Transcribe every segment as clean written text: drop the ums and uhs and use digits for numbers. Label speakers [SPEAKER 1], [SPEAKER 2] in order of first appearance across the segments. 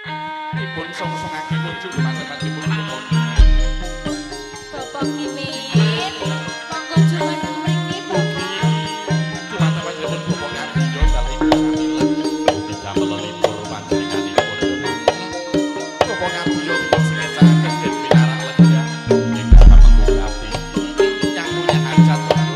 [SPEAKER 1] Dipun song-songake kunjuk lumantar-mantaripun pun.
[SPEAKER 2] Bapak Kimin, monggo jumeneng mriki, Bapak.
[SPEAKER 1] Lumantar-mantaripun Bapak Karyo dalem ibu samilan didamel libur panjenenganipun. Bapak Karyo dipun singecaken den pinarak lenggah ingkang menggugati yang punya hajat lho.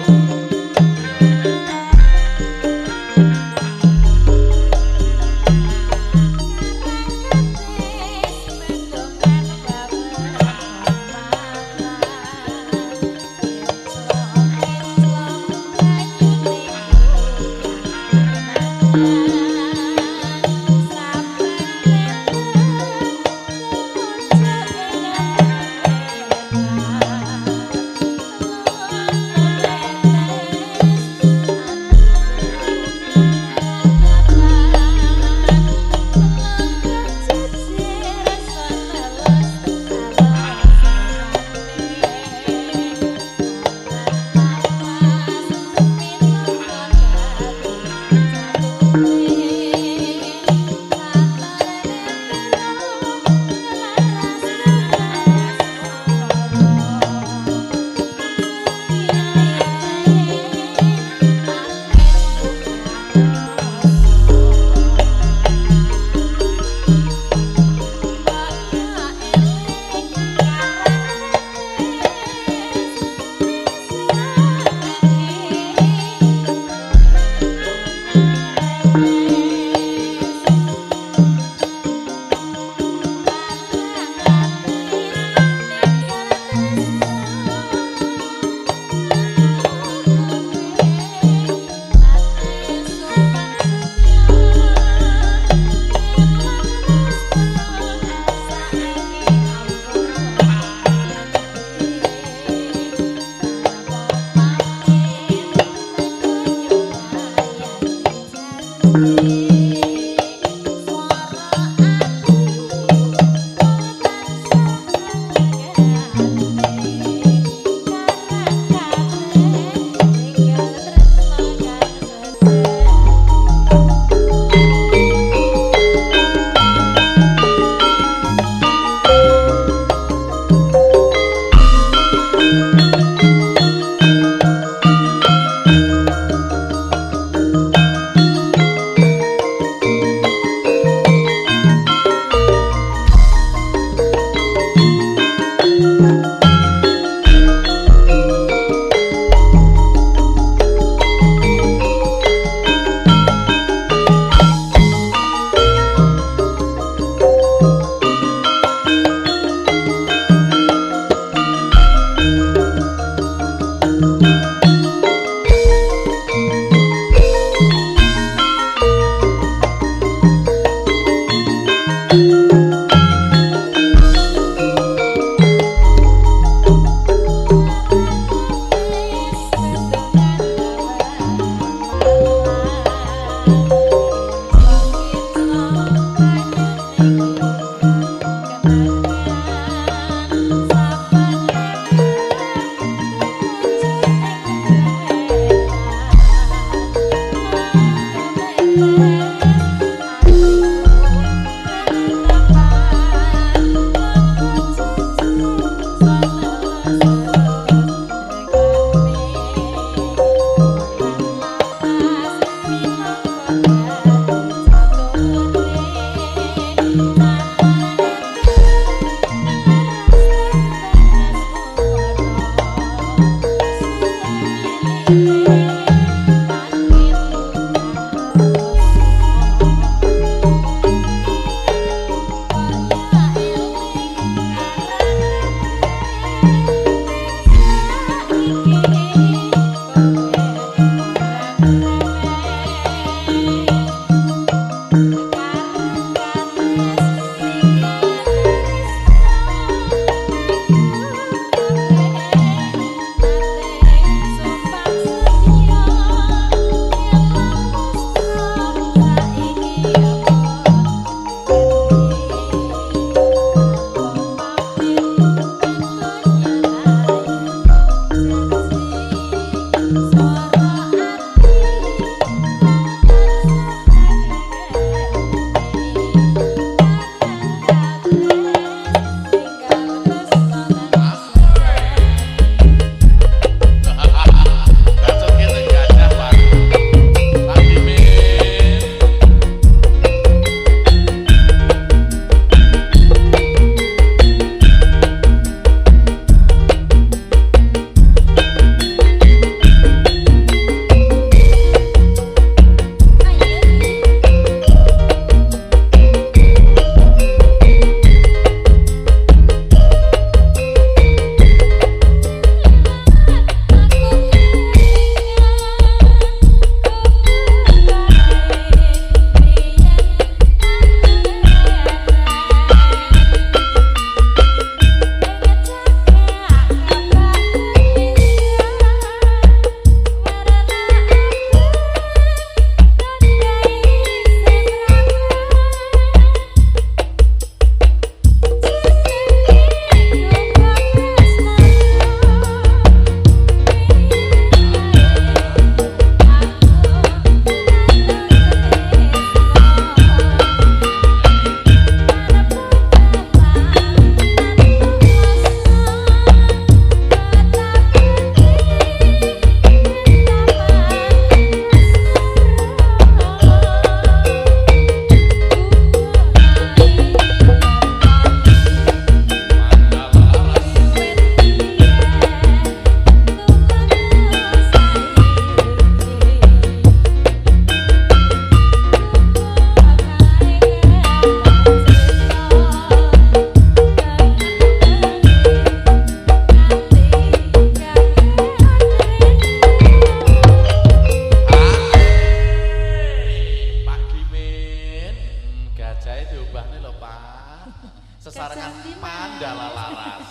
[SPEAKER 1] sesarengan
[SPEAKER 2] Gajah di mana?
[SPEAKER 1] Mandala Laras.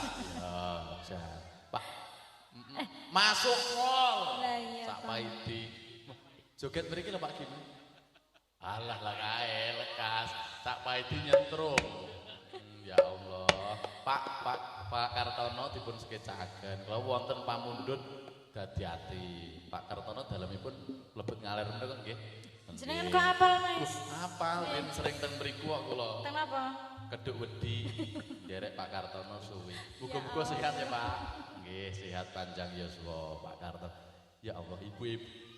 [SPEAKER 1] Ya, Pak. Masuk mall.
[SPEAKER 2] Lah iya,
[SPEAKER 1] Sak
[SPEAKER 2] Pak.
[SPEAKER 1] paidi. Joget mriki lho Pak Kim. Alah lah kae lekas. Sak paidi nyentrum. Ya Allah. Pak Kartono dipun skecaken. Kalau wonten pamundhut dadi ati. Pak Kartono dalemipun mlebet ngaler menika nggih.
[SPEAKER 2] Jenengan kok apal, Mas?
[SPEAKER 1] Apal ben sering ten mriku kok kula.
[SPEAKER 2] Ten apa?
[SPEAKER 1] Keduk wedi derek Pak Kartono suwi. Muga-muga sehat ya Pak. Nggih, sehat panjang yuswa Pak Kartono. Ya Allah,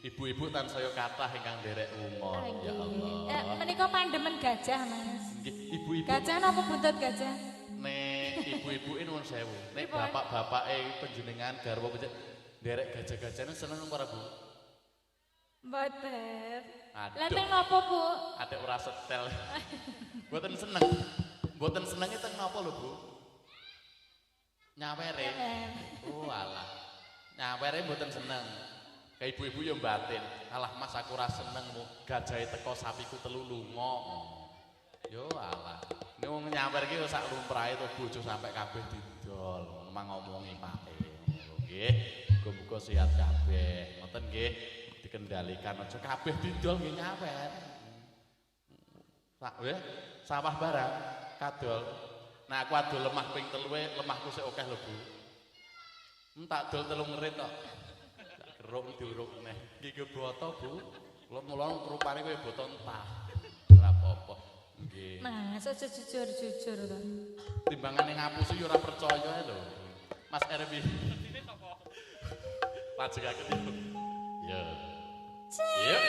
[SPEAKER 1] ibu-ibu tansaya kathah ingkang derek umur. Ya Allah.
[SPEAKER 2] Menika pandemen gajah, Mas.
[SPEAKER 1] Nggih, ibu-ibu.
[SPEAKER 2] Gajah napa buntut gajah?
[SPEAKER 1] Nek ibu-ibu nuwun sewu. Nek
[SPEAKER 2] Pripun?
[SPEAKER 1] bapak-bapake panjenengan garwa derek gajah-gajahane seneng ora Bu?
[SPEAKER 2] Mboten.
[SPEAKER 1] Aduh.
[SPEAKER 2] Lah teng napa, Bu?
[SPEAKER 1] Adek ora setel. Mboten seneng. Mboten senenge teng napa lho Bu? Nyawere. Oh alah. Nyawere mboten seneng. Kayak ibu-ibu yo batin. Alah Mas aku ora seneng mu gajahe teko sapiku telu lunga. Yo alah. Nek wong nyawer iki sak lumrahe to bojo sampe kabeh didol. Mang ngomongi pake. Nggih. Muga-muga sehat kabeh. Ngoten nggih. Dikendalikan aja kabeh didol nggih nyawer. Sak nggih. Sawah barang kadol. Nah aku adol lemah ping 3 lemahku sik akeh lho Bu. Tak dol 3 ngerit tok. Geruk diuruk neh. Nggih boto Bu. Kula mulo rupane kaya boto entah. Ora apa-apa. Nggih.
[SPEAKER 2] Mas, aja jujur-jujur to.
[SPEAKER 1] Timbangane ngapusi yo ora percaya lho. Mas Erwi. Lajengaken. Ya. Yuk.